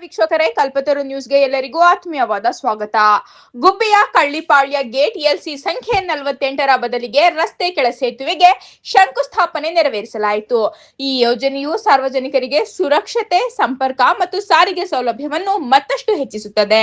ವೀಕ್ಷಕರೇ, ಕಲ್ಪತರು ನ್ಯೂಸ್ಗೆ ಎಲ್ಲರಿಗೂ ಆತ್ಮೀಯವಾದ ಸ್ವಾಗತ. ಗುಬ್ಬಿಯ ಕಳ್ಳಿಪಾಳ್ಯ ಗೇಟ್ ಎಲ್ಸಿ ಸಂಖ್ಯೆ 48ರ ಬದಲಿಗೆ ರಸ್ತೆ ಕೆಳ ಸೇತುವೆಗೆ ಶಂಕುಸ್ಥಾಪನೆ ನೆರವೇರಿಸಲಾಯಿತು. ಈ ಯೋಜನೆಯು ಸಾರ್ವಜನಿಕರಿಗೆ ಸುರಕ್ಷತೆ, ಸಂಪರ್ಕ ಮತ್ತು ಸಾರಿಗೆ ಸೌಲಭ್ಯವನ್ನು ಮತ್ತಷ್ಟು ಹೆಚ್ಚಿಸುತ್ತದೆ.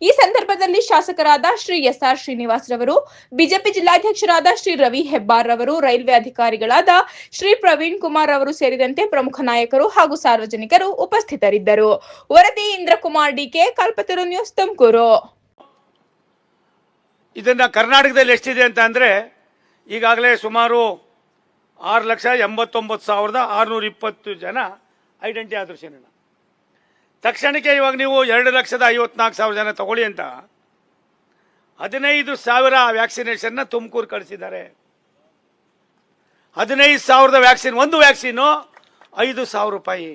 ಈ ಸಂದರ್ಭದಲ್ಲಿ ಶಾಸಕರಾದ ಶ್ರೀ ಎಸ್.ಆರ್. ಶ್ರೀನಿವಾಸ್ ರವರು, ಬಿಜೆಪಿ ಜಿಲ್ಲಾಧ್ಯಕ್ಷರಾದ ಶ್ರೀ ರವಿ ಹೆಬ್ಬಾರ್ ರವರು, ರೈಲ್ವೆ ಅಧಿಕಾರಿಗಳಾದ ಶ್ರೀ ಪ್ರವೀಣ್ ಕುಮಾರ್ ಅವರು ಸೇರಿದಂತೆ ಪ್ರಮುಖ ನಾಯಕರು ಹಾಗೂ ಸಾರ್ವಜನಿಕರು ಉಪಸ್ಥಿತರಿದ್ದರು. ವರದಿ ಇಂದ್ರಕುಮಾರ್ ಡಿಕೆ, ಕಲ್ಪತರು ನ್ಯೂಸ್, ತುಮಕೂರು. ಇದನ್ನ ಕರ್ನಾಟಕದಲ್ಲಿ ಎಷ್ಟಿದೆ ಅಂತ ಅಂದ್ರೆ ಈಗಾಗಲೇ ಸುಮಾರು 6,89,620 ಜನ ಐಡೆಂಟಿ ಆದ್ರು. ತಕ್ಷಣಕ್ಕೆ ಇವಾಗ ನೀವು 2,54,000 ಜನ ತಗೊಳ್ಳಿ ಅಂತ 15,000 ವ್ಯಾಕ್ಸಿನೇಷನ್ ತುಮಕೂರು ಕಳಿಸಿದ್ದಾರೆ. 15,000 ವ್ಯಾಕ್ಸಿನ್, ಒಂದು ವ್ಯಾಕ್ಸಿನು 5,000 ರೂಪಾಯಿ.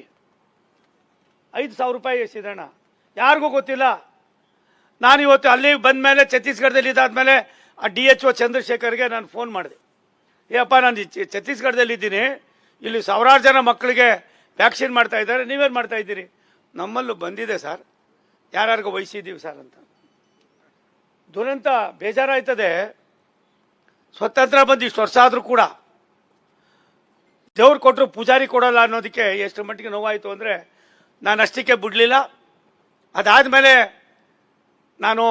5,000 ರೂಪಾಯಿ ಎಷ್ಟಿದಣ್ಣ ಯಾರಿಗೂ ಗೊತ್ತಿಲ್ಲ. ನಾನು ಇವತ್ತು ಅಲ್ಲಿ ಬಂದ ಮೇಲೆ ಛತ್ತೀಸ್ಗಢದಲ್ಲಿ ಇದಾದ್ಮೇಲೆ ಆ DHO ಚಂದ್ರಶೇಖರ್ಗೆ ನಾನು ಫೋನ್ ಮಾಡಿದೆ. ಏಪ್ಪ, ನಾನು ಛತ್ತೀಸ್ಗಢದಲ್ಲಿ ಇದ್ದೀನಿ, ಇಲ್ಲಿ ಸಾವಿರಾರು ಜನ ಮಕ್ಕಳಿಗೆ ವ್ಯಾಕ್ಸಿನ್ ಮಾಡ್ತಾ ಇದ್ದಾರೆ, ನೀವೇನು ಮಾಡ್ತಾ ಇದ್ದೀರಿ? ನಮ್ಮಲ್ಲೂ ಬಂದಿದೆ ಸರ್, ಯಾರ್ಯಾರಿಗೂ ವಹಿಸಿದ್ದೀವಿ ಸರ್ ಅಂತ. ದುರಂತ ಬೇಜಾರಾಯ್ತದೆ. ಸ್ವತಂತ್ರ ಬಂದು ಇಷ್ಟು ವರ್ಷ ಆದರೂ ಕೂಡ ದೇವ್ರು ಕೊಟ್ಟರು ಪೂಜಾರಿ ಕೊಡೋಲ್ಲ ಅನ್ನೋದಕ್ಕೆ ಎಷ್ಟು ಮಟ್ಟಿಗೆ ನೋವಾಯಿತು ಅಂದರೆ, ನಾನು ಅಷ್ಟಕ್ಕೆ ಬಿಡಲಿಲ್ಲ. ಅದಾದಮೇಲೆ ನಾನು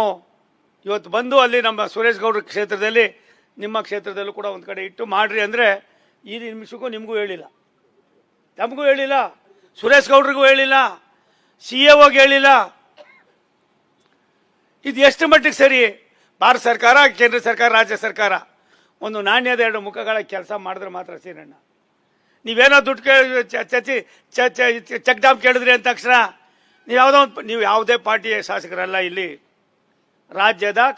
ಇವತ್ತು ಬಂದು ಅಲ್ಲಿ ನಮ್ಮ ಸುರೇಶ್ ಗೌಡ್ರ ಕ್ಷೇತ್ರದಲ್ಲಿ, ನಿಮ್ಮ ಕ್ಷೇತ್ರದಲ್ಲೂ ಕೂಡ ಒಂದು ಕಡೆ ಇಟ್ಟು ಮಾಡ್ರಿ ಅಂದರೆ ಈ ನಿಮಿಷಕ್ಕೂ ನಿಮಗೂ ಹೇಳಿಲ್ಲ, ನಮಗೂ ಹೇಳಿಲ್ಲ, ಸುರೇಶ್ ಗೌಡ್ರಿಗೂ ಹೇಳಿಲ್ಲ, CAOಗೆ ಹೇಳಿಲ್ಲ. ಇದು ಎಷ್ಟು ಮಟ್ಟಿಗೆ ಸರಿ? ಭಾರತ ಸರ್ಕಾರ, ಕೇಂದ್ರ ಸರ್ಕಾರ, ರಾಜ್ಯ ಸರ್ಕಾರ ಒಂದು ನಾಣ್ಯದ ಎರಡು ಮುಖಗಳ ಕೆಲಸ ಮಾಡಿದ್ರೆ ಮಾತ್ರ ಸೀನಣ್ಣ. ನೀವೇನೋ ದುಡ್ಡು ಚೆಕ್ ಡ್ಯಾಮ್ ಕೇಳಿದ್ರಿ ಅಂದ ತಕ್ಷಣ ನೀವು ಯಾವುದೇ ಪಾರ್ಟಿಯ ಶಾಸಕರಲ್ಲ. ಇಲ್ಲಿ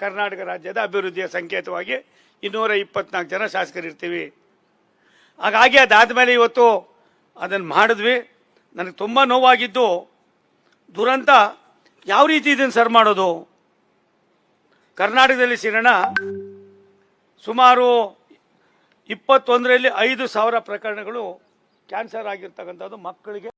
ಕರ್ನಾಟಕ ರಾಜ್ಯದ ಅಭಿವೃದ್ಧಿಯ ಸಂಕೇತವಾಗಿ 224 ಜನ ಶಾಸಕರಿರ್ತೀವಿ. ಹಾಗಾಗಿ ಅದಾದಮೇಲೆ ಇವತ್ತು ಅದನ್ನು ಮಾಡಿದ್ವಿ. ನನಗೆ ತುಂಬ ನೋವಾಗಿದ್ದು, ದುರಂತ ಯಾವ ರೀತಿ ಇದನ್ನು ಸರ್ ಮಾಡೋದು. ಕರ್ನಾಟಕದಲ್ಲಿ ಸಿರಣ ಸುಮಾರು 21ರಲ್ಲಿ 5,000 ಪ್ರಕರಣಗಳು ಕ್ಯಾನ್ಸರ್ ಆಗಿರ್ತಕ್ಕಂಥದ್ದು ಮಕ್ಕಳಿಗೆ.